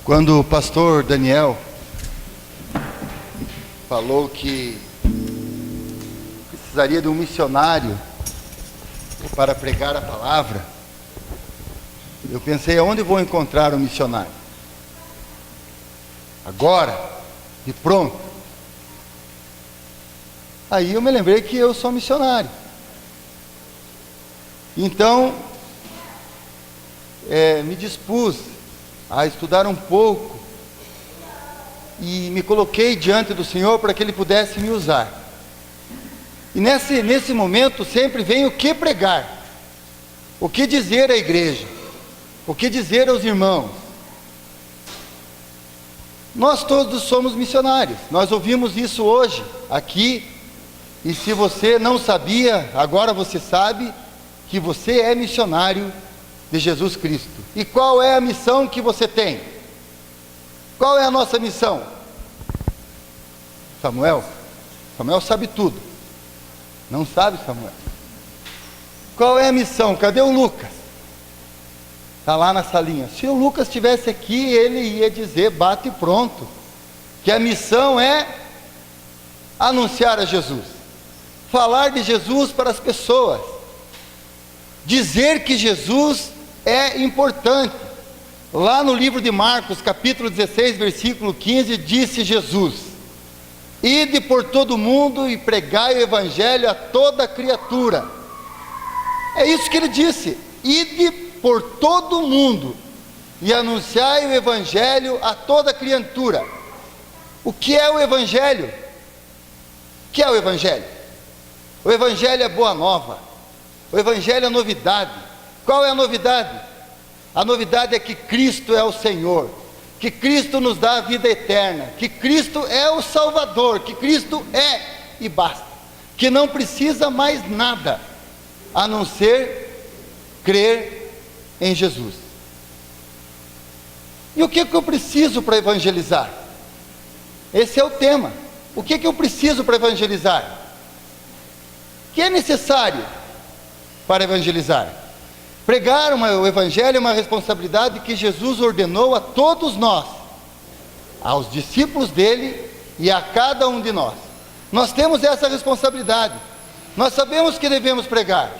Quando o pastor Daniel falou que precisaria de um missionário para pregar a palavra, eu pensei, aonde vou encontrar um missionário? Agora, de pronto. Aí eu me lembrei que eu sou missionário. Então, me dispus a estudar um pouco e me coloquei diante do Senhor para que Ele pudesse me usar. E nesse momento sempre vem o que pregar, o que dizer à igreja, o que dizer aos irmãos. Nós todos somos missionários, nós ouvimos isso hoje, aqui, e se você não sabia, agora você sabe que você é missionário de Jesus Cristo. E qual é a missão que você tem? Qual é a nossa missão? Samuel sabe tudo. Não sabe, Samuel? Qual é a missão? Cadê o Lucas? Está lá na salinha. Se o Lucas estivesse aqui, ele ia dizer, bate e pronto, que a missão é anunciar a Jesus, falar de Jesus para as pessoas, dizer que Jesus é importante. Lá no livro de Marcos, capítulo 16, versículo 15, disse Jesus: ide por todo mundo e pregai o evangelho a toda criatura. É isso que ele disse: ide por todo mundo e anunciai o evangelho a toda criatura. O que é o evangelho? O que é o evangelho? O evangelho é boa nova, o evangelho é novidade. Qual é a novidade? A novidade é que Cristo é o Senhor, que Cristo nos dá a vida eterna, que Cristo é o Salvador, que Cristo é e basta, que não precisa mais nada a não ser crer em Jesus. E o que eu preciso para evangelizar? Esse é o tema. O que eu preciso para evangelizar? O que é necessário para evangelizar? Pregar o evangelho é uma responsabilidade que Jesus ordenou a todos nós, aos discípulos dele e a cada um de nós. Nós temos essa responsabilidade. Nós sabemos que devemos pregar.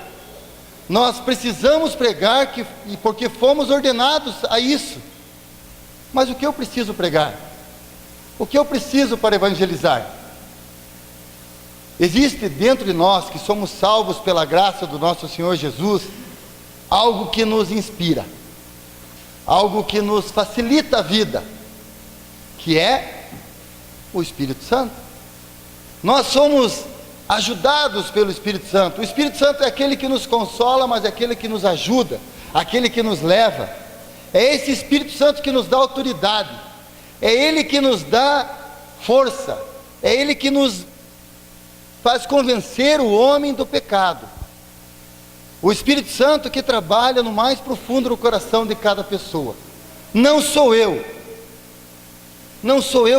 Nós precisamos pregar porque fomos ordenados a isso. Mas o que eu preciso pregar? O que eu preciso para evangelizar? Existe dentro de nós, que somos salvos pela graça do nosso Senhor Jesus, algo que nos inspira, algo que nos facilita a vida, que é o Espírito Santo. Nós somos ajudados pelo Espírito Santo. O Espírito Santo é aquele que nos consola, mas é aquele que nos ajuda, aquele que nos leva. É esse Espírito Santo que nos dá autoridade, é Ele que nos dá força, é Ele que nos faz convencer o homem do pecado. O Espírito Santo que trabalha no mais profundo do coração de cada pessoa. Não sou eu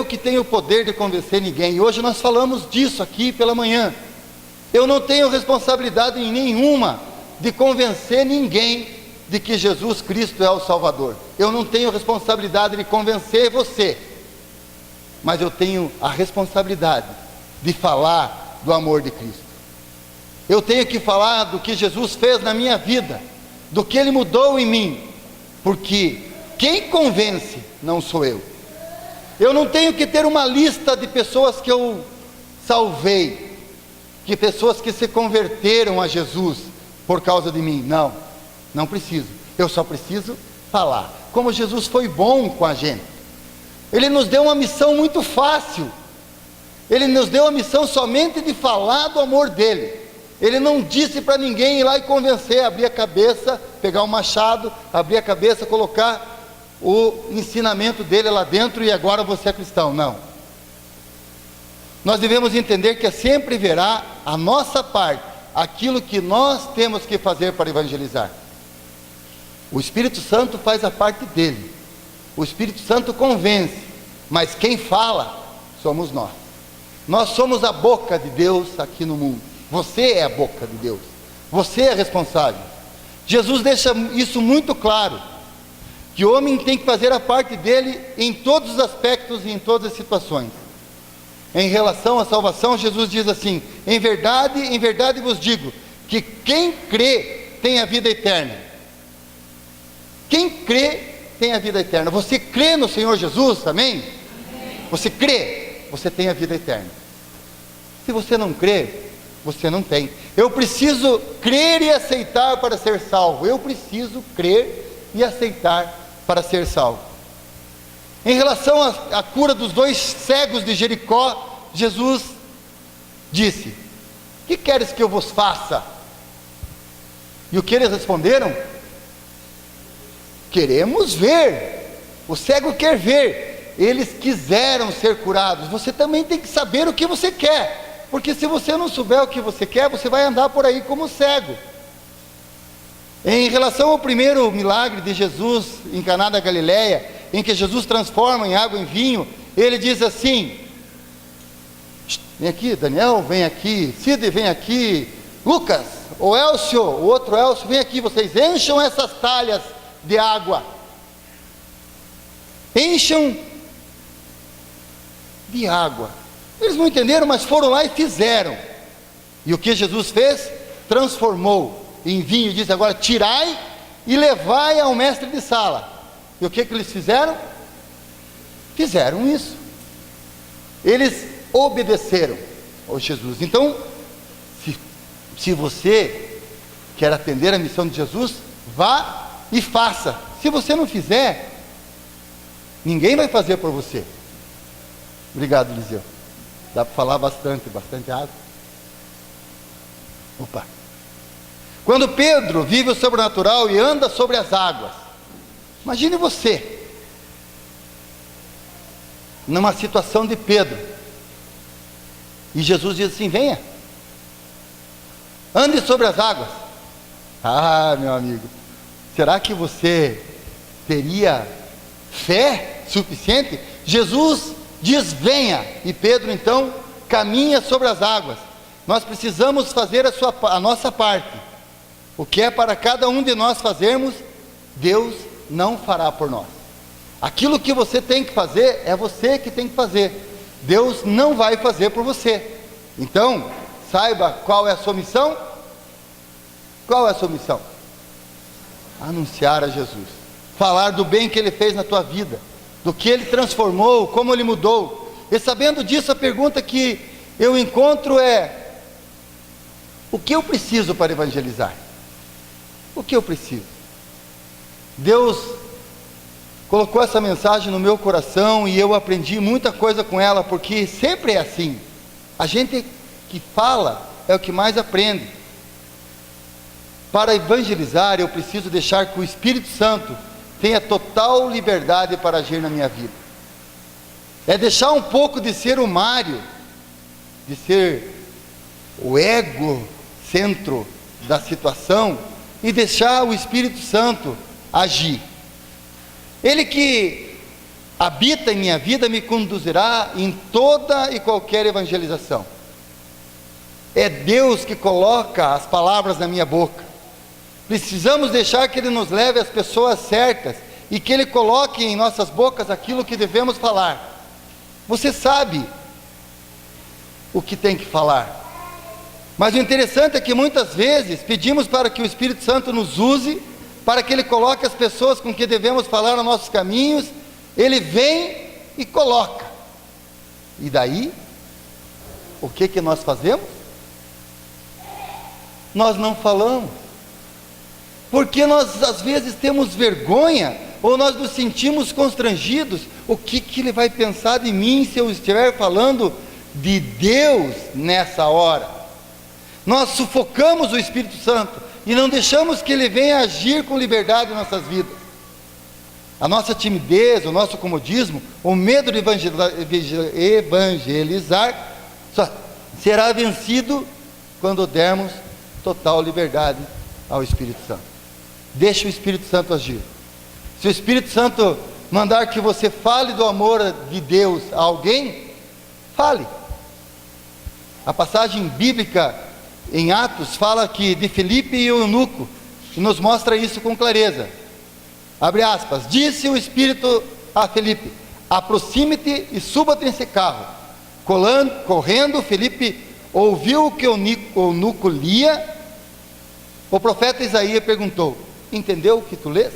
que tenho o poder de convencer ninguém. E hoje nós falamos disso aqui pela manhã. Eu não tenho responsabilidade nenhuma de convencer ninguém de que Jesus Cristo é o Salvador. Eu não tenho responsabilidade de convencer você, mas eu tenho a responsabilidade de falar do amor de Cristo. Eu tenho que falar do que Jesus fez na minha vida, do que Ele mudou em mim, porque quem convence não sou eu. Eu não tenho que ter uma lista de pessoas que eu salvei, que pessoas que se converteram a Jesus por causa de mim. Não preciso. Eu só preciso falar. Como Jesus foi bom com a gente. Ele nos deu uma missão muito fácil. Ele nos deu a missão somente de falar do amor dele. Ele não disse para ninguém ir lá e convencer, abrir a cabeça, pegar um machado, abrir a cabeça, colocar o ensinamento dele lá dentro e agora você é cristão. Não. Nós devemos entender que sempre verá a nossa parte, aquilo que nós temos que fazer para evangelizar. O Espírito Santo faz a parte dele. O Espírito Santo convence, mas quem fala somos nós. Nós somos a boca de Deus aqui no mundo. Você é a boca de Deus. Você é responsável. Jesus deixa isso muito claro. que o homem tem que fazer a parte dele em todos os aspectos e em todas as situações. Em relação à salvação, Jesus diz assim: em verdade vos digo, que quem crê tem a vida eterna. Quem crê tem a vida eterna. Você crê no Senhor Jesus, amém? Amém. Você crê, você tem a vida eterna. Se você não crê, você não tem. Eu preciso crer e aceitar para ser salvo. Eu preciso crer e aceitar para ser salvo. Em relação à cura dos 2 cegos de Jericó, Jesus disse: que queres que eu vos faça? E o que eles responderam? Queremos ver. O cego quer ver. Eles quiseram ser curados. Você também tem que saber o que você quer, porque se você não souber o que você quer, você vai andar por aí como cego. Em relação ao primeiro milagre de Jesus em Caná da Galileia, em que Jesus transforma em água em vinho, ele diz assim: vem aqui, Daniel, vem aqui, Cid, vem aqui, Lucas, o Elcio, o outro Elcio, vem aqui, vocês encham essas talhas de água, encham de água. Eles não entenderam, mas foram lá e fizeram. E o que Jesus fez? Transformou em vinho, e diz agora: tirai e levai ao mestre de sala. E o que eles fizeram? Fizeram isso. Eles obedeceram ao Jesus. Então, se você quer atender a missão de Jesus, vá e faça. Se você não fizer, ninguém vai fazer por você. Obrigado, Eliseu. Dá para falar bastante água. Opa. Quando Pedro vive o sobrenatural e anda sobre as águas, imagine você numa situação de Pedro, e Jesus diz assim: venha, ande sobre as águas. Ah, meu amigo, será que você teria fé suficiente? Jesus diz: venha, e Pedro então caminha sobre as águas. Nós precisamos fazer a nossa parte. O que é para cada um de nós fazermos, Deus não fará por nós. Aquilo que você tem que fazer, é você que tem que fazer. Deus não vai fazer por você. Então, saiba qual é a sua missão. Qual é a sua missão? Anunciar a Jesus. Falar do bem que Ele fez na tua vida, do que Ele transformou, como Ele mudou. E sabendo disso, a pergunta que eu encontro é: o que eu preciso para evangelizar? O que eu preciso? Deus colocou essa mensagem no meu coração e eu aprendi muita coisa com ela, porque sempre é assim. A gente que fala é o que mais aprende. Para evangelizar, eu preciso deixar que o Espírito Santo tenha total liberdade para agir na minha vida. É deixar um pouco de ser o Mário, de ser o ego centro da situação, e deixar o Espírito Santo agir. Ele que habita em minha vida me conduzirá em toda e qualquer evangelização. É Deus que coloca as palavras na minha boca. Precisamos deixar que Ele nos leve às pessoas certas e que Ele coloque em nossas bocas aquilo que devemos falar. Você sabe o que tem que falar. Mas o interessante é que muitas vezes pedimos para que o Espírito Santo nos use, para que Ele coloque as pessoas com que devemos falar nos nossos caminhos. Ele vem e coloca. E daí, o que nós fazemos? Nós não falamos. Porque nós às vezes temos vergonha, ou nós nos sentimos constrangidos. O que Ele vai pensar de mim se eu estiver falando de Deus nessa hora? Nós sufocamos o Espírito Santo e não deixamos que Ele venha agir com liberdade em nossas vidas. A nossa timidez, o nosso comodismo, o medo de evangelizar só será vencido quando dermos total liberdade ao Espírito Santo. Deixe o Espírito Santo agir. Se o Espírito Santo mandar que você fale do amor de Deus a alguém, fale. A passagem bíblica em Atos fala que de Filipe e o eunuco, e nos mostra isso com clareza. Abre aspas, disse o Espírito a Felipe, aproxime-te e suba-te nesse carro. Correndo, Felipe ouviu o que o eunuco lia. O profeta Isaías perguntou, entendeu o que tu lês?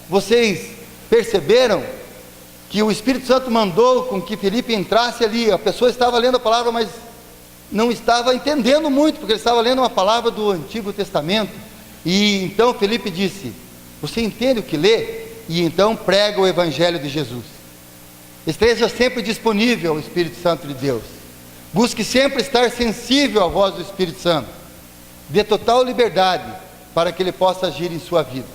Vocês perceberam que o Espírito Santo mandou com que Felipe entrasse ali? A pessoa estava lendo a palavra, mas não estava entendendo muito, porque ele estava lendo uma palavra do Antigo Testamento. E então Felipe disse, você entende o que lê? E então prega o Evangelho de Jesus. Esteja sempre disponível ao Espírito Santo de Deus. Busque sempre estar sensível à voz do Espírito Santo. Dê total liberdade para que ele possa agir em sua vida.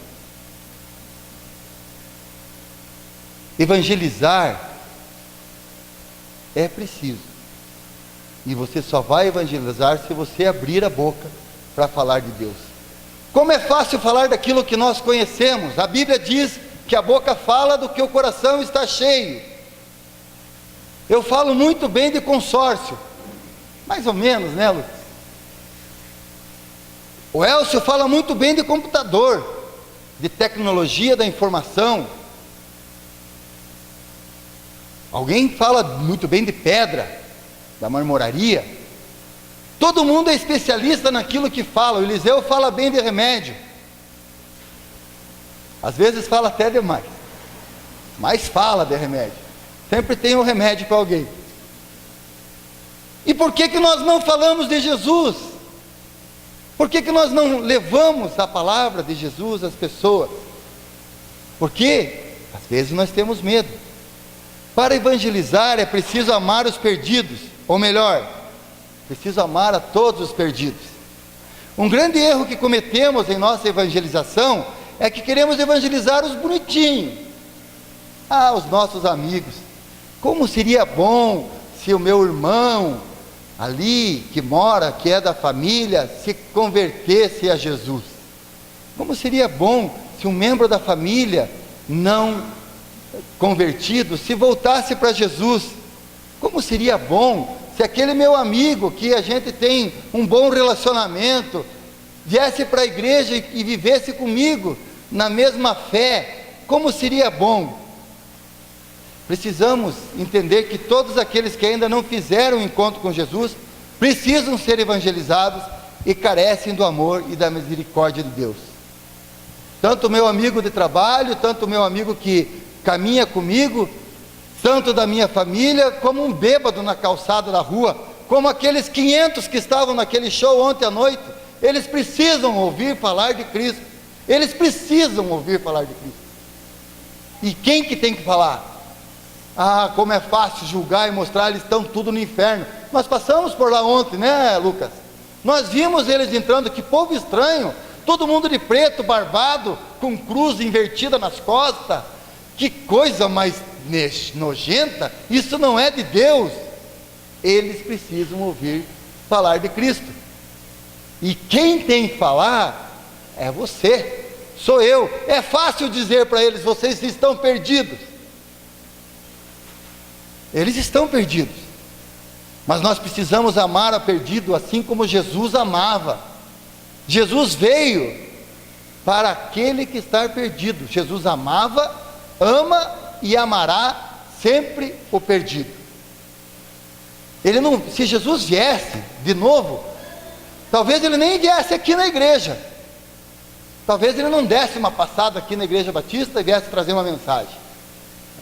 Evangelizar é preciso. E você só vai evangelizar se você abrir a boca para falar de Deus. Como é fácil falar daquilo que nós conhecemos. A Bíblia diz que a boca fala do que o coração está cheio. Eu falo muito bem de consórcio. Mais ou menos, né, Lucas? O Elcio fala muito bem de computador, de tecnologia da informação. Alguém fala muito bem de pedra, da marmoraria. Todo mundo é especialista naquilo que fala. O Eliseu fala bem de remédio. Às vezes fala até demais, mas fala de remédio. Sempre tem um remédio para alguém. E por que nós não falamos de Jesus? Por que nós não levamos a palavra de Jesus às pessoas? Porque às vezes nós temos medo. Para evangelizar é preciso amar os perdidos, ou melhor, preciso amar a todos os perdidos. Um grande erro que cometemos em nossa evangelização é que queremos evangelizar os bonitinhos. Os nossos amigos. Como seria bom se o meu irmão ali que mora, que é da família, se convertesse a Jesus. Como seria bom se um membro da família não convertido se voltasse para Jesus. Como seria bom se aquele meu amigo que a gente tem um bom relacionamento viesse para a igreja e vivesse comigo na mesma fé. Como seria bom. Precisamos entender que todos aqueles que ainda não fizeram o encontro com Jesus precisam ser evangelizados e carecem do amor e da misericórdia de Deus. Tanto o meu amigo de trabalho, tanto o meu amigo que caminha comigo, tanto da minha família, como um bêbado na calçada da rua, como aqueles 500 que estavam naquele show ontem à noite. Eles precisam ouvir falar de Cristo. Eles precisam ouvir falar de Cristo. E quem que tem que falar? Como é fácil julgar e mostrar, eles estão tudo no inferno. Nós passamos por lá ontem, né, Lucas? Nós vimos eles entrando, que povo estranho, todo mundo de preto, barbado, com cruz invertida nas costas. Que coisa mais nojenta, isso não é de Deus. Eles precisam ouvir falar de Cristo. E quem tem que falar é você, sou eu. É fácil dizer para eles, vocês estão perdidos. Eles estão perdidos, mas nós precisamos amar a perdido assim como Jesus amava. Jesus veio para aquele que está perdido. Jesus amava, ama e amará sempre o perdido. Se Jesus viesse de novo, talvez ele nem viesse aqui na igreja, talvez ele não desse uma passada aqui na Igreja Batista e viesse trazer uma mensagem.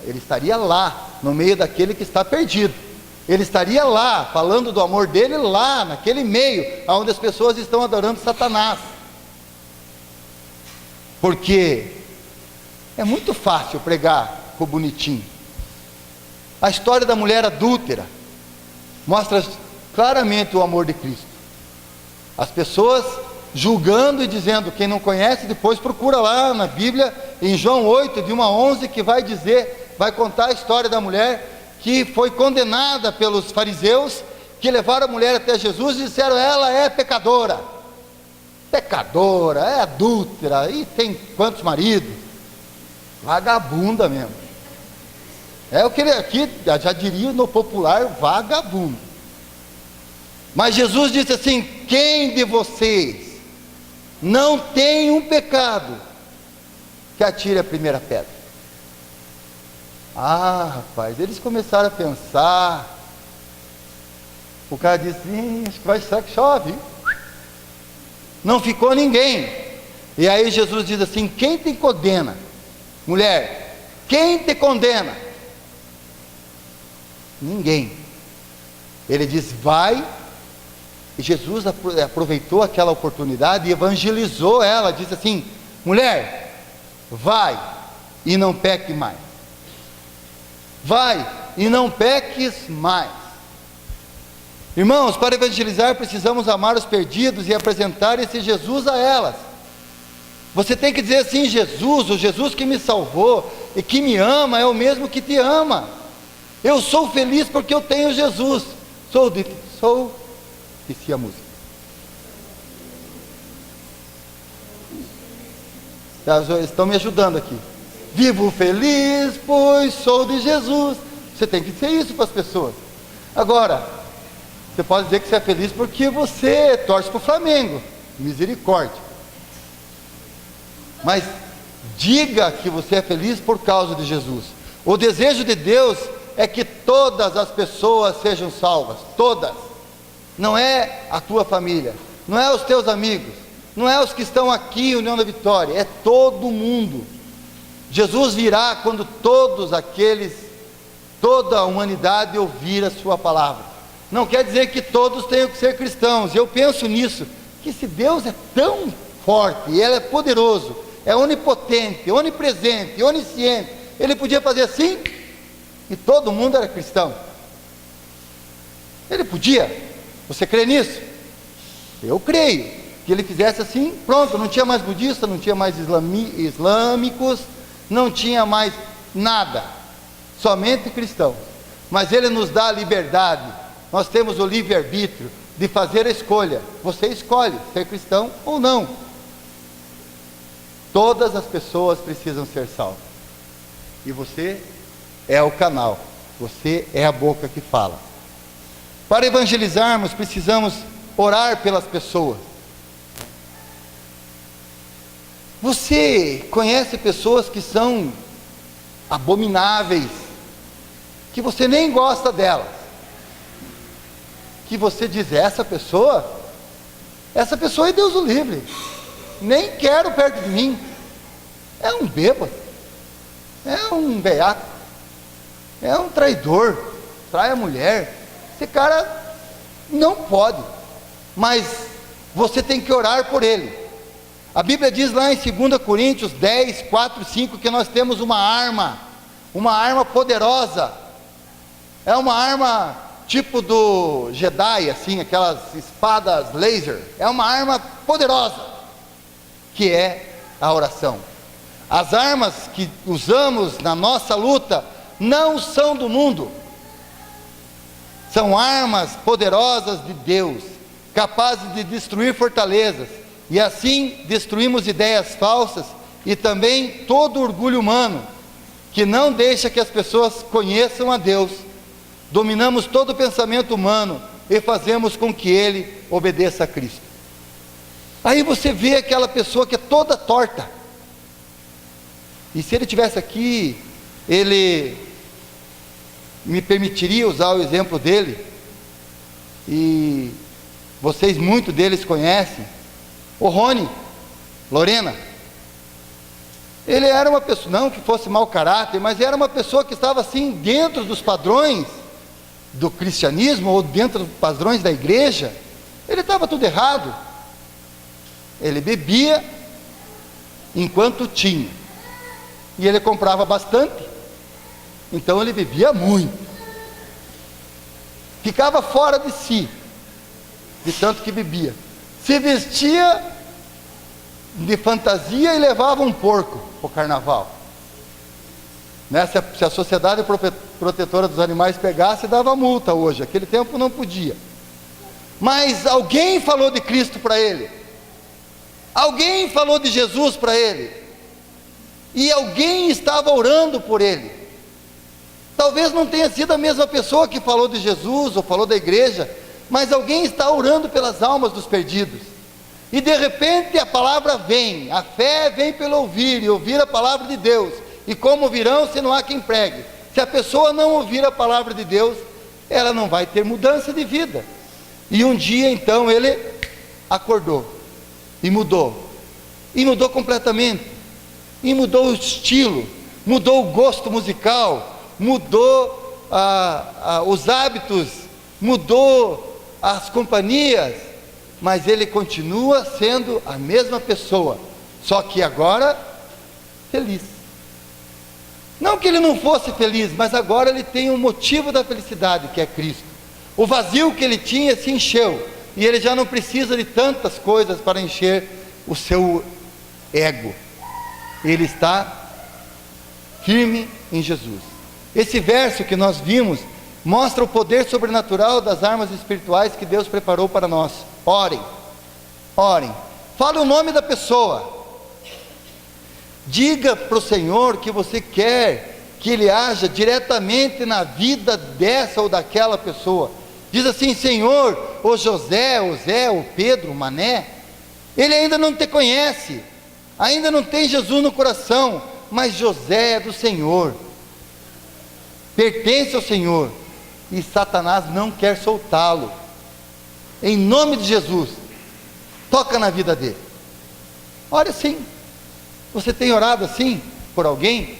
Ele estaria lá, no meio daquele que está perdido. Ele estaria lá, falando do amor dele, lá, naquele meio, onde as pessoas estão adorando Satanás. Porque é muito fácil pregar com o bonitinho. A história da mulher adúltera mostra claramente o amor de Cristo. As pessoas julgando e dizendo, quem não conhece, depois procura lá na Bíblia, em João 8, de 1 a 11, que vai contar a história da mulher que foi condenada pelos fariseus, que levaram a mulher até Jesus e disseram, ela é pecadora, é adúltera, e tem quantos maridos? Vagabunda mesmo. É o que ele aqui já diria no popular, vagabundo. Mas Jesus disse assim, quem de vocês não tem um pecado, que atire a primeira pedra. Ah, rapaz, eles começaram a pensar. O cara disse: acho que vai ser que chove. Não ficou ninguém. E aí Jesus diz assim: quem te condena? Mulher, quem te condena? Ninguém. Ele diz: vai. E Jesus aproveitou aquela oportunidade e evangelizou ela. Disse assim: mulher, vai e não peque mais. Vai e não peques mais. Irmãos, para evangelizar precisamos amar os perdidos e apresentar esse Jesus a elas. Você tem que dizer assim: Jesus, o Jesus que me salvou e que me ama é o mesmo que te ama. Eu sou feliz porque eu tenho Jesus. Esqueci a música. Estão me ajudando aqui. Vivo feliz, pois sou de Jesus. Você tem que dizer isso para as pessoas. Agora, você pode dizer que você é feliz porque você torce para o Flamengo. Misericórdia. Mas diga que você é feliz por causa de Jesus. O desejo de Deus é que todas as pessoas sejam salvas. Todas. Não é a tua família, não é os teus amigos, não é os que estão aqui, União da Vitória, é todo mundo. Jesus virá quando toda a humanidade ouvir a sua palavra. Não quer dizer que todos tenham que ser cristãos. Eu penso nisso, que se Deus é tão forte, e Ele é poderoso, é onipotente, onipresente, onisciente, Ele podia fazer assim, e todo mundo era cristão. Ele podia. Você crê nisso? Eu creio que Ele fizesse assim, pronto, não tinha mais budista, não tinha mais islâmicos, não tinha mais nada, somente cristãos. Mas Ele nos dá a liberdade, nós temos o livre-arbítrio de fazer a escolha. Você escolhe ser cristão ou não. Todas as pessoas precisam ser salvas, e você é o canal, você é a boca que fala. Para evangelizarmos, precisamos orar pelas pessoas. Você conhece pessoas que são abomináveis, que você nem gosta delas, que você diz: essa pessoa é Deus o livre, nem quero perto de mim, é um bêbado, é um veiaco, é um traidor, trai a mulher. Esse cara não pode, mas você tem que orar por ele. A Bíblia diz lá em 2 Coríntios 10, 4 e 5 que nós temos uma arma poderosa. É uma arma tipo do Jedi, assim, aquelas espadas laser. É uma arma poderosa, que é a oração. As armas que usamos na nossa luta não são do mundo. São armas poderosas de Deus, capazes de destruir fortalezas, e assim destruímos ideias falsas e também todo orgulho humano, que não deixa que as pessoas conheçam a Deus. Dominamos todo o pensamento humano e fazemos com que ele obedeça a Cristo. Aí você vê aquela pessoa que é toda torta, e se ele estivesse aqui, ele me permitiria usar o exemplo dele, e vocês, muito deles conhecem, o Rony, Lorena. Ele era uma pessoa, não que fosse mau caráter, mas era uma pessoa que estava assim, dentro dos padrões do cristianismo, ou dentro dos padrões da igreja. Ele estava tudo errado. Ele bebia enquanto tinha, e ele comprava bastante, então ele bebia muito, ficava fora de si, de tanto que bebia, se vestia de fantasia e levava um porco para o carnaval, né? Se a sociedade protetora dos animais pegasse, dava multa hoje. Aquele tempo não podia, mas alguém falou de Cristo para ele, alguém falou de Jesus para ele, e alguém estava orando por ele. Talvez não tenha sido a mesma pessoa que falou de Jesus ou falou da igreja, mas alguém está orando pelas almas dos perdidos. E de repente a palavra vem, a fé vem pelo ouvir, e ouvir a palavra de Deus. E como ouvirão se não há quem pregue? Se a pessoa não ouvir a palavra de Deus, ela não vai ter mudança de vida. E um dia então ele acordou, e mudou completamente, e mudou o estilo, mudou o gosto musical, mudou os hábitos, mudou as companhias, mas ele continua sendo a mesma pessoa, só que agora feliz. Não que ele não fosse feliz, mas agora ele tem um motivo da felicidade, que é Cristo. O vazio que ele tinha se encheu, e ele já não precisa de tantas coisas para encher o seu ego. Ele está firme em Jesus. Esse verso que nós vimos mostra o poder sobrenatural das armas espirituais que Deus preparou para nós. Orem, orem, fale o nome da pessoa, diga para o Senhor que você quer que Ele haja diretamente na vida dessa ou daquela pessoa. Diz assim: Senhor, o José, o Zé, o Pedro, o Mané, ele ainda não te conhece, ainda não tem Jesus no coração, mas José é do Senhor, pertence ao Senhor, e Satanás não quer soltá-lo. Em nome de Jesus, toca na vida dele. Ore assim. Você tem orado assim por alguém?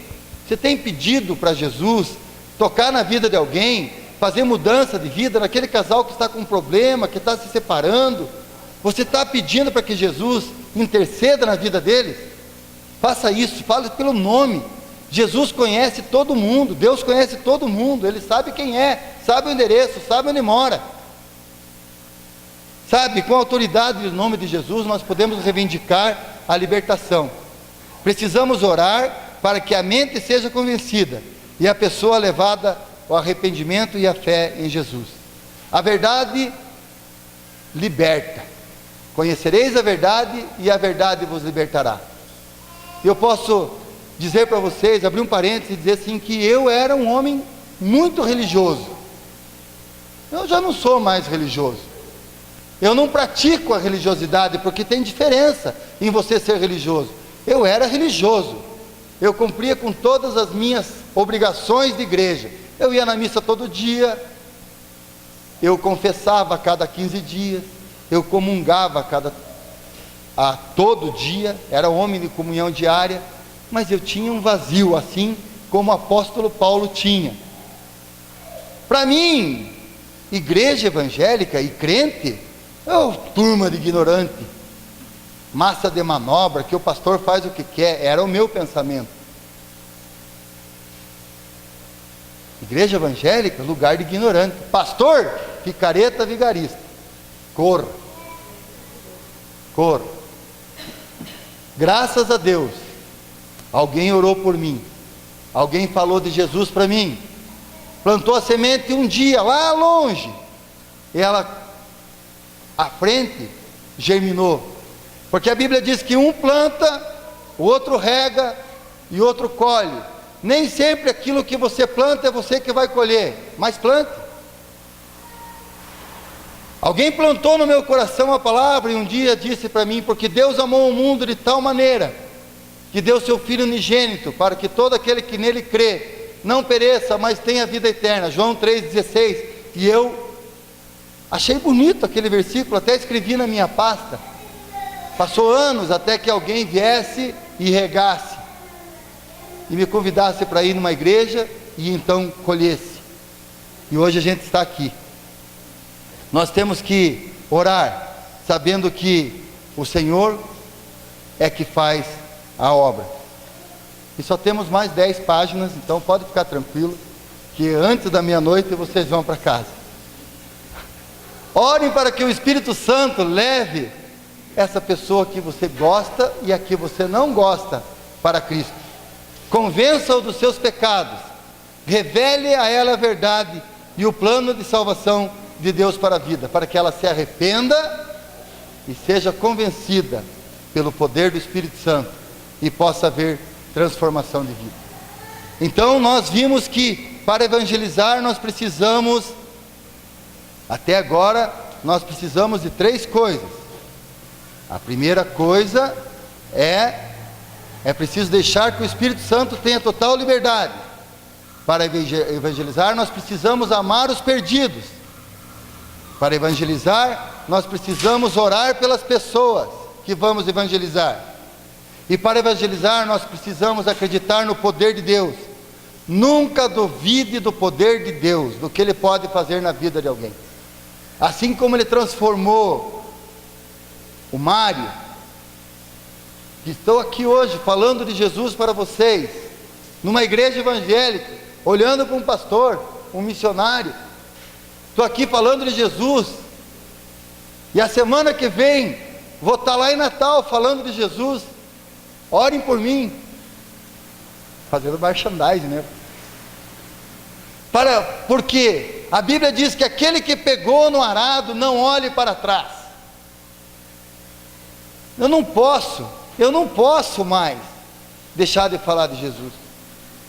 Você tem pedido para Jesus tocar na vida de alguém, fazer mudança de vida naquele casal que está com um problema, que está se separando? Você está pedindo para que Jesus interceda na vida deles? Faça isso, fale pelo nome. Jesus conhece todo mundo, Deus conhece todo mundo, Ele sabe quem é, sabe o endereço, sabe onde mora. Sabe, com a autoridade do nome de Jesus, nós podemos reivindicar a libertação. Precisamos orar para que a mente seja convencida e a pessoa levada ao arrependimento e à fé em Jesus. A verdade liberta. Conhecereis a verdade e a verdade vos libertará. Eu posso dizer para vocês, abrir um parênteses e dizer assim, que eu era um homem muito religioso. Eu já não sou mais religioso. Eu não pratico a religiosidade, porque tem diferença em você ser religioso. Eu era religioso, eu cumpria com todas as minhas obrigações de igreja. Eu ia na missa todo dia, eu confessava a cada 15 dias, eu comungava todo dia, era homem de comunhão diária, mas eu tinha um vazio, assim como o apóstolo Paulo tinha. Para mim, igreja evangélica e crente, turma de ignorante, massa de manobra, que o pastor faz o que quer, era o meu pensamento. Igreja evangélica, lugar de ignorante. Pastor, picareta vigarista. Corra. Graças a Deus, alguém orou por mim, alguém falou de Jesus para mim, plantou a semente um dia, lá longe, e ela, à frente, germinou. Porque a Bíblia diz que um planta, o outro rega e o outro colhe. Nem sempre aquilo que você planta é você que vai colher, mas plante. Alguém plantou no meu coração a palavra e um dia disse para mim: porque Deus amou o mundo de tal maneira que deu seu Filho unigênito, para que todo aquele que nele crê não pereça, mas tenha vida eterna. João 3,16. E eu achei bonito aquele versículo, até escrevi na minha pasta. Passou anos até que alguém viesse e regasse, e me convidasse para ir numa igreja, e então colhesse. E hoje a gente está aqui. Nós temos que orar, sabendo que o Senhor é que faz a obra. E só temos mais 10 páginas, então pode ficar tranquilo, que antes da meia-noite vocês vão para casa. Orem para que o Espírito Santo leve essa pessoa que você gosta e a que você não gosta para Cristo. Convença-o dos seus pecados, revele a ela a verdade e o plano de salvação de Deus para a vida, para que ela se arrependa e seja convencida pelo poder do Espírito Santo e possa haver transformação de vida. Então nós vimos que para evangelizar nós precisamos, até agora, nós precisamos de 3 coisas. A primeira coisa é preciso deixar que o Espírito Santo tenha total liberdade. Para evangelizar, nós precisamos amar os perdidos. Para evangelizar, nós precisamos orar pelas pessoas que vamos evangelizar. E para evangelizar, nós precisamos acreditar no poder de Deus. Nunca duvide do poder de Deus, do que Ele pode fazer na vida de alguém. Assim como Ele transformou o Mário, que estou aqui hoje falando de Jesus para vocês, numa igreja evangélica, olhando para um pastor, um missionário. Estou aqui falando de Jesus, e a semana que vem vou estar lá em Natal falando de Jesus. Orem por mim, fazendo merchandising, né? Porque a Bíblia diz que aquele que pegou no arado não olhe para trás. Eu não posso mais deixar de falar de Jesus.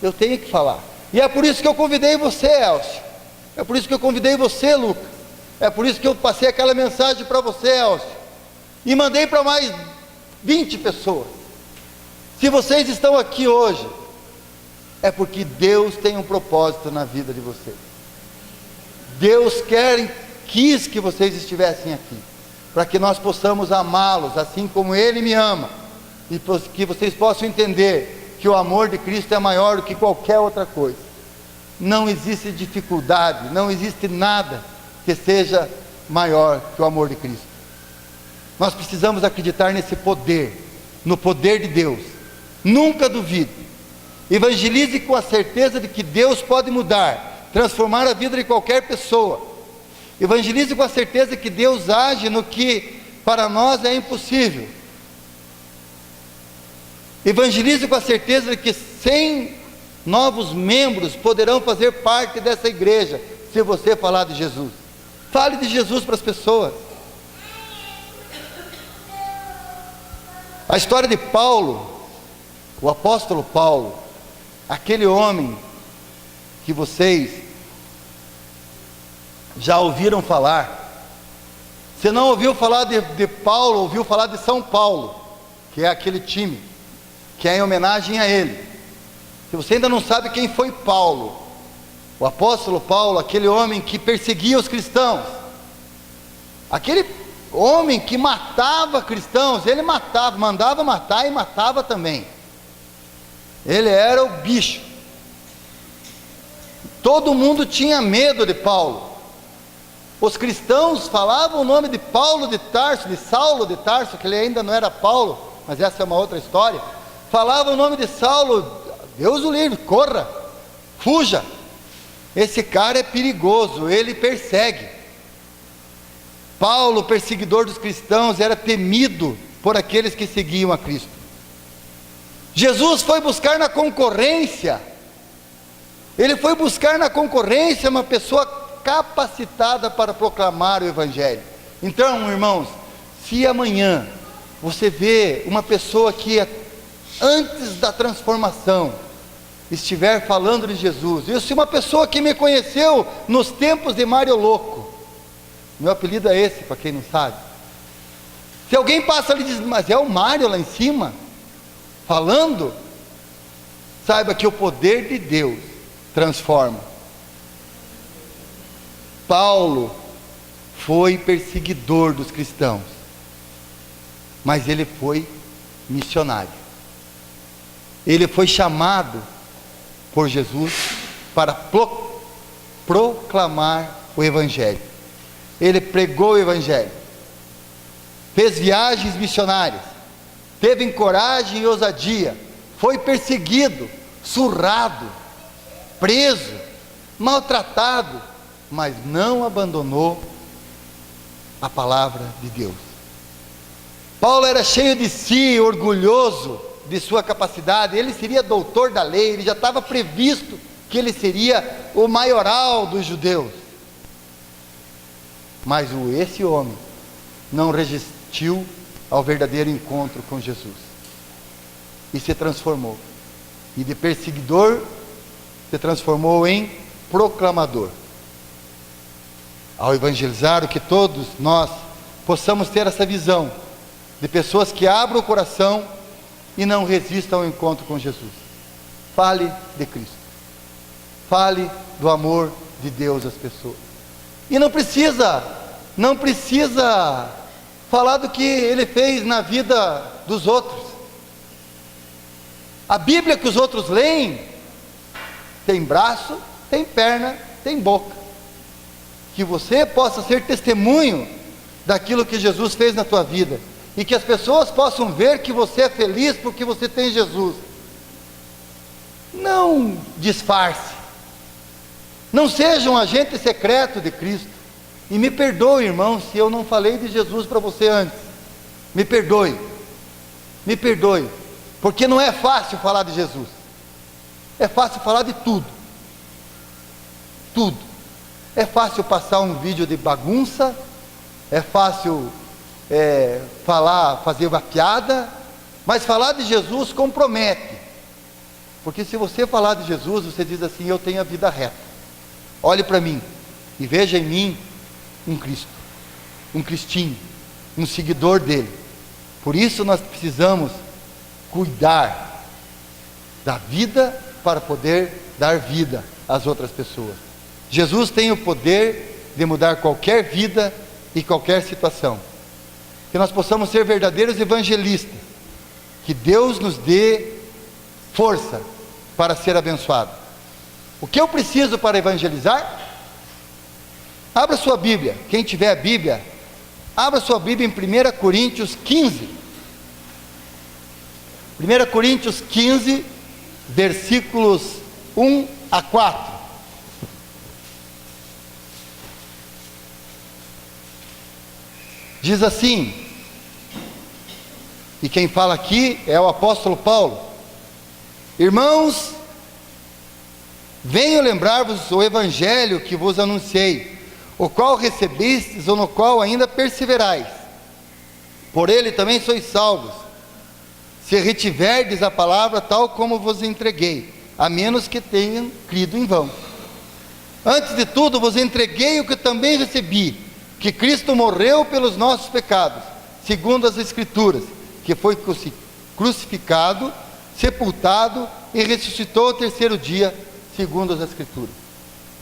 Eu tenho que falar. E é por isso que eu convidei você, Elcio. É por isso que eu convidei você, Lucas. É por isso que eu passei aquela mensagem para você, Elcio. E mandei para mais 20 pessoas. Se vocês estão aqui hoje, é porque Deus tem um propósito na vida de vocês. Deus quis que vocês estivessem aqui, para que nós possamos amá-los, assim como Ele me ama, e que vocês possam entender que o amor de Cristo é maior do que qualquer outra coisa. Não existe dificuldade, não existe nada que seja maior que o amor de Cristo. Nós precisamos acreditar nesse poder, no poder de Deus. Nunca duvide. Evangelize com a certeza de que Deus pode mudar, transformar a vida de qualquer pessoa. Evangelize com a certeza que Deus age no que para nós é impossível. Evangelize com a certeza de que 100 novos membros poderão fazer parte dessa igreja, se você falar de Jesus. Fale de Jesus para as pessoas. A história de Paulo, o apóstolo Paulo, aquele homem que vocês já ouviram falar. Você não ouviu falar de Paulo, ouviu falar de São Paulo, que é aquele time, que é em homenagem a ele. Se você ainda não sabe quem foi Paulo, o apóstolo Paulo, aquele homem que perseguia os cristãos, aquele homem que matava cristãos, ele matava, mandava matar e matava também. Ele era o bicho. Todo mundo tinha medo de Paulo. Os cristãos falavam o nome de Paulo de Tarso, de Saulo de Tarso, que ele ainda não era Paulo, mas essa é uma outra história. Falavam o nome de Saulo, Deus o livre, corra, fuja. Esse cara é perigoso, ele persegue. Paulo, perseguidor dos cristãos, era temido por aqueles que seguiam a Cristo. Jesus foi buscar na concorrência, ele foi buscar na concorrência uma pessoa capacitada para proclamar o Evangelho. Então, irmãos, se amanhã você vê uma pessoa que antes da transformação estiver falando de Jesus, e se uma pessoa que me conheceu nos tempos de Mário Louco, meu apelido é esse, para quem não sabe, se alguém passa ali e diz, mas é o Mário lá em cima, falando, saiba que o poder de Deus transforma. Paulo foi perseguidor dos cristãos, mas ele foi missionário. Ele foi chamado por Jesus para proclamar o Evangelho. Ele pregou o Evangelho, fez viagens missionárias, teve coragem e ousadia, foi perseguido, surrado, preso, maltratado, mas não abandonou a palavra de Deus. Paulo era cheio de si, orgulhoso de sua capacidade, ele seria doutor da lei, ele já estava previsto que ele seria o maioral dos judeus. Mas esse homem não resistiu ao verdadeiro encontro com Jesus e se transformou, e de perseguidor se transformou em proclamador. Ao evangelizar, o que todos nós possamos ter essa visão de pessoas que abram o coração e não resistam ao encontro com Jesus. Fale de Cristo. Fale do amor de Deus às pessoas. E não precisa falar do que Ele fez na vida dos outros. A Bíblia que os outros leem tem braço, tem perna, tem boca. Que você possa ser testemunho daquilo que Jesus fez na tua vida, e que as pessoas possam ver que você é feliz porque você tem Jesus. Não disfarce, não seja um agente secreto de Cristo. E me perdoe, irmão, se eu não falei de Jesus para você antes. Me perdoe, porque não é fácil falar de Jesus. É fácil falar de tudo. É fácil passar um vídeo de bagunça, é fácil fazer uma piada, mas falar de Jesus compromete. Porque se você falar de Jesus, você diz assim: eu tenho a vida reta. Olhe para mim e veja em mim um Cristo, um cristinho, um seguidor dele. Por isso nós precisamos cuidar da vida para poder dar vida às outras pessoas. Jesus tem o poder de mudar qualquer vida e qualquer situação. Que nós possamos ser verdadeiros evangelistas. Que Deus nos dê força para ser abençoado. O que eu preciso para evangelizar? Abra sua Bíblia. Quem tiver a Bíblia, abra sua Bíblia em 1 Coríntios 15. 1 Coríntios 15, versículos 1 a 4. Diz assim, e quem fala aqui é o apóstolo Paulo: irmãos, venho lembrar-vos o evangelho que vos anunciei, o qual recebestes ou no qual ainda perseverais. Por ele também sois salvos, se retiverdes a palavra tal como vos entreguei, a menos que tenham crido em vão. Antes de tudo vos entreguei o que também recebi, que Cristo morreu pelos nossos pecados, segundo as Escrituras, que foi crucificado, sepultado e ressuscitou ao terceiro dia, segundo as Escrituras.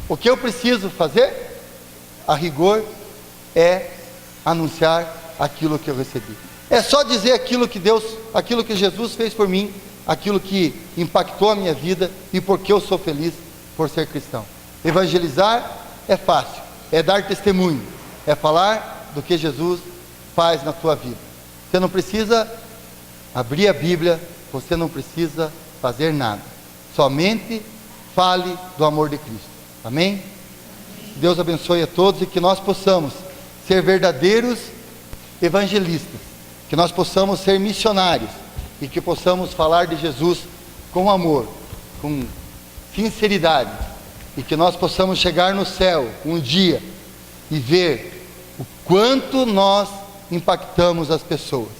O que eu preciso fazer, a rigor, é anunciar aquilo que eu recebi. É só dizer aquilo que Jesus fez por mim, aquilo que impactou a minha vida e porque eu sou feliz por ser cristão. Evangelizar é fácil, é dar testemunho, é falar do que Jesus faz na tua vida. Você não precisa abrir a Bíblia, você não precisa fazer nada. Somente fale do amor de Cristo. Amém? Deus abençoe a todos e que nós possamos ser verdadeiros evangelistas, que nós possamos ser missionários e que possamos falar de Jesus com amor, com sinceridade, e que nós possamos chegar no céu um dia e ver o quanto nós impactamos as pessoas.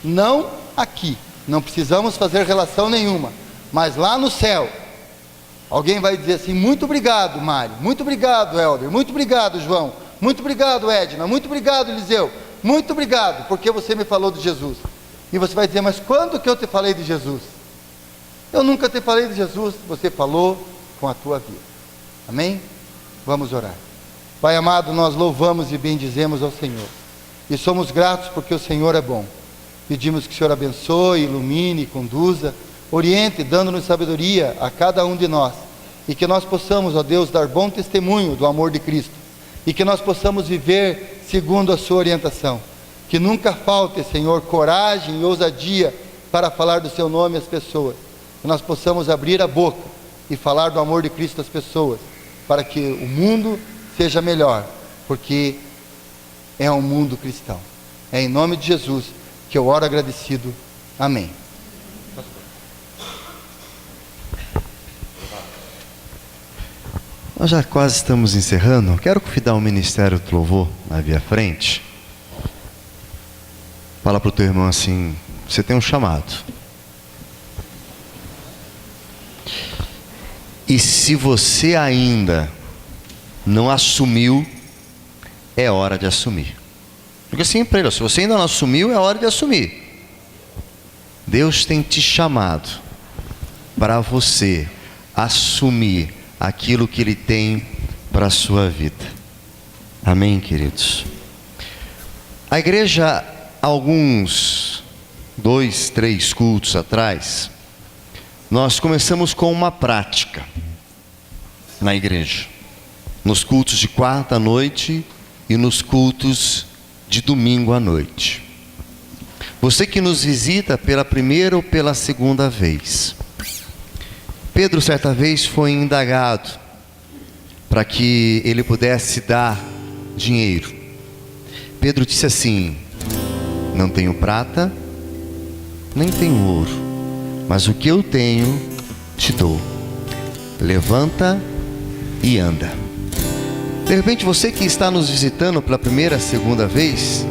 Não aqui, não precisamos fazer relação nenhuma, mas lá no céu, alguém vai dizer assim: muito obrigado, Mário, muito obrigado, Helder, muito obrigado, João, muito obrigado, Edna, muito obrigado, Eliseu, muito obrigado, porque você me falou de Jesus. E você vai dizer: mas quando que eu te falei de Jesus? Eu nunca te falei de Jesus. Você falou com a tua vida. Amém? Vamos orar. Pai amado, nós louvamos e bendizemos ao Senhor, e somos gratos porque o Senhor é bom. Pedimos que o Senhor abençoe, ilumine, conduza, oriente, dando-nos sabedoria a cada um de nós, e que nós possamos, ó Deus, dar bom testemunho do amor de Cristo, e que nós possamos viver segundo a sua orientação. Que nunca falte, Senhor, coragem e ousadia para falar do seu nome às pessoas, que nós possamos abrir a boca e falar do amor de Cristo às pessoas, para que o mundo seja melhor, porque é um mundo cristão. É em nome de Jesus que eu oro agradecido. Amém. Nós já quase estamos encerrando. Quero convidar o Ministério do Louvor na via frente. Fala para o teu irmão assim: você tem um chamado. E se você ainda não assumiu, é hora de assumir. Porque assim para ele, se você ainda não assumiu, é hora de assumir. Deus tem te chamado para você assumir aquilo que Ele tem para a sua vida. Amém, queridos? A igreja, alguns 2, 3 cultos atrás, nós começamos com uma prática na igreja, nos cultos de quarta à noite e nos cultos de domingo à noite. Você que nos visita pela primeira ou pela segunda vez, Pedro certa vez foi indagado para que ele pudesse dar dinheiro. Pedro disse assim: não tenho prata, nem tenho ouro, mas o que eu tenho te dou. Levanta e anda. De repente você que está nos visitando pela primeira, segunda vez,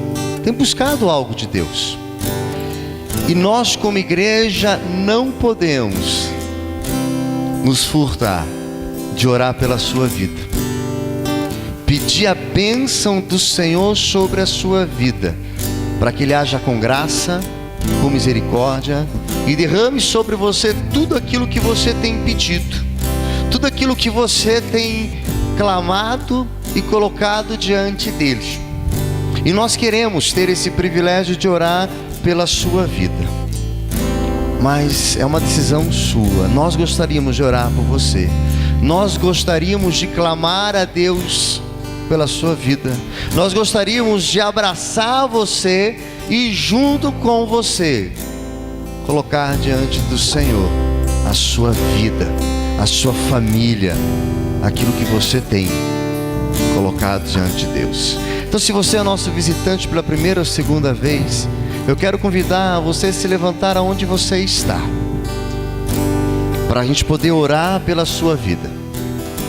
tem buscado algo de Deus. E nós como igreja não podemos nos furtar de orar pela sua vida, pedir a bênção do Senhor sobre a sua vida, para que Ele haja com graça, com misericórdia e derrame sobre você tudo aquilo que você tem pedido, tudo aquilo que você tem clamado e colocado diante dele. E nós queremos ter esse privilégio de orar pela sua vida, mas é uma decisão sua. Nós gostaríamos de orar por você, nós gostaríamos de clamar a Deus pela sua vida, nós gostaríamos de abraçar você e junto com você colocar diante do Senhor a sua vida, a sua família, aquilo que você tem colocado diante de Deus. Então, se você é nosso visitante pela primeira ou segunda vez, eu quero convidar você a se levantar aonde você está, para a gente poder orar pela sua vida.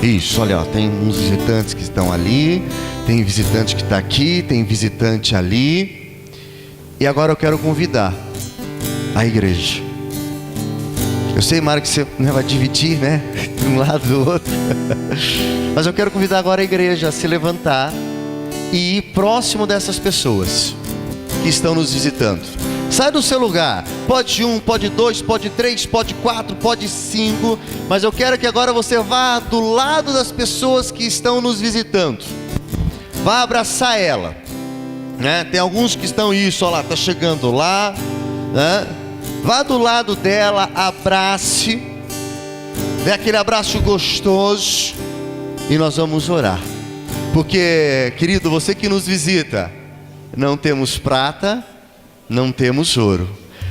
Isso, olha, ó, tem uns visitantes que estão ali, tem visitante que está aqui, tem visitante ali. E agora eu quero convidar a igreja. Eu sei, Mário, que você não vai dividir, né? De um lado do outro. Mas eu quero convidar agora a igreja a se levantar e ir próximo dessas pessoas que estão nos visitando. Sai do seu lugar. Pode 1, pode 2, pode 3, pode 4, pode 5. Mas eu quero que agora você vá do lado das pessoas que estão nos visitando. Vá abraçar ela, né? Tem alguns que estão isso, olha lá, tá chegando lá, né? Vá do lado dela, abrace, dê aquele abraço gostoso e nós vamos orar. Porque, querido, você que nos visita, não temos prata, não temos ouro,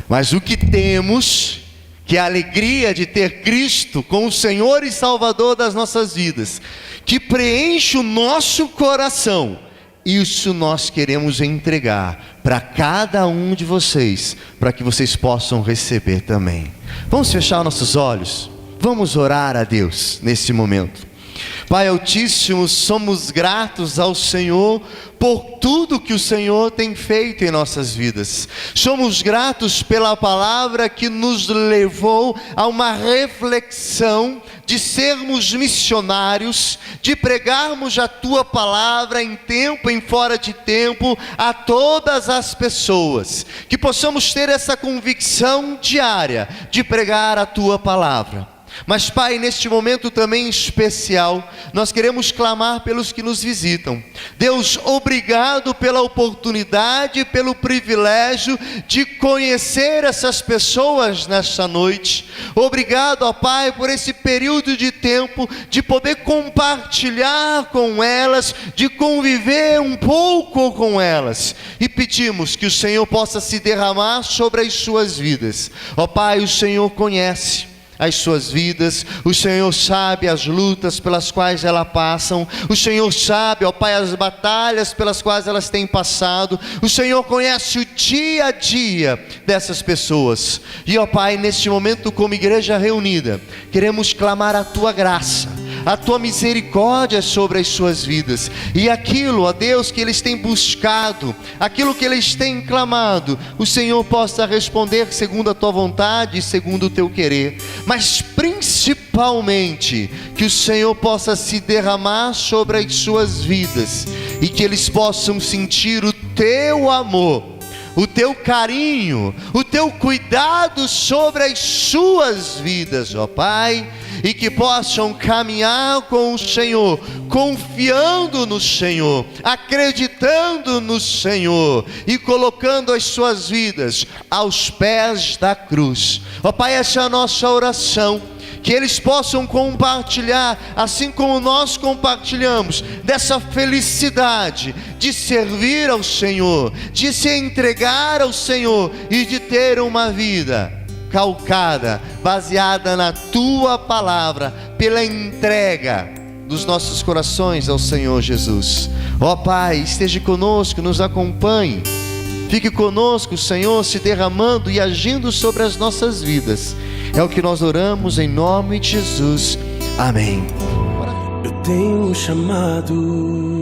mas o que temos, que é a alegria de ter Cristo como Senhor e Salvador das nossas vidas, que preenche o nosso coração. Isso nós queremos entregar para cada um de vocês, para que vocês possam receber também. Vamos fechar nossos olhos, vamos orar a Deus nesse momento. Pai Altíssimo, somos gratos ao Senhor por tudo que o Senhor tem feito em nossas vidas. Somos gratos pela palavra que nos levou a uma reflexão de sermos missionários, de pregarmos a Tua palavra em tempo, em fora de tempo, a todas as pessoas. Que possamos ter essa convicção diária de pregar a Tua palavra. Mas Pai, neste momento também especial, nós queremos clamar pelos que nos visitam. Deus, obrigado pela oportunidade, pelo privilégio de conhecer essas pessoas nesta noite. Obrigado, ó Pai, por esse período de tempo, de poder compartilhar com elas, de conviver um pouco com elas. E pedimos que o Senhor possa se derramar sobre as suas vidas. Ó Pai, o Senhor conhece as suas vidas, o Senhor sabe as lutas pelas quais elas passam, o Senhor sabe, ó Pai, as batalhas pelas quais elas têm passado, o Senhor conhece o dia a dia dessas pessoas, e ó Pai, neste momento como igreja reunida, queremos clamar a Tua graça, a Tua misericórdia sobre as suas vidas, e aquilo, ó Deus, que eles têm buscado, aquilo que eles têm clamado, o Senhor possa responder segundo a Tua vontade, segundo o Teu querer, mas principalmente, que o Senhor possa se derramar sobre as suas vidas, e que eles possam sentir o teu amor, o teu carinho, o teu cuidado sobre as suas vidas, ó Pai, e que possam caminhar com o Senhor, confiando no Senhor, acreditando no Senhor e colocando as suas vidas aos pés da cruz. Ó Pai, essa é a nossa oração. Que eles possam compartilhar, assim como nós compartilhamos, dessa felicidade de servir ao Senhor, de se entregar ao Senhor e de ter uma vida calcada, baseada na Tua palavra, pela entrega dos nossos corações ao Senhor Jesus. Ó Pai, esteja conosco, nos acompanhe. Fique conosco, Senhor, se derramando e agindo sobre as nossas vidas. É o que nós oramos em nome de Jesus. Amém. Eu tenho um chamado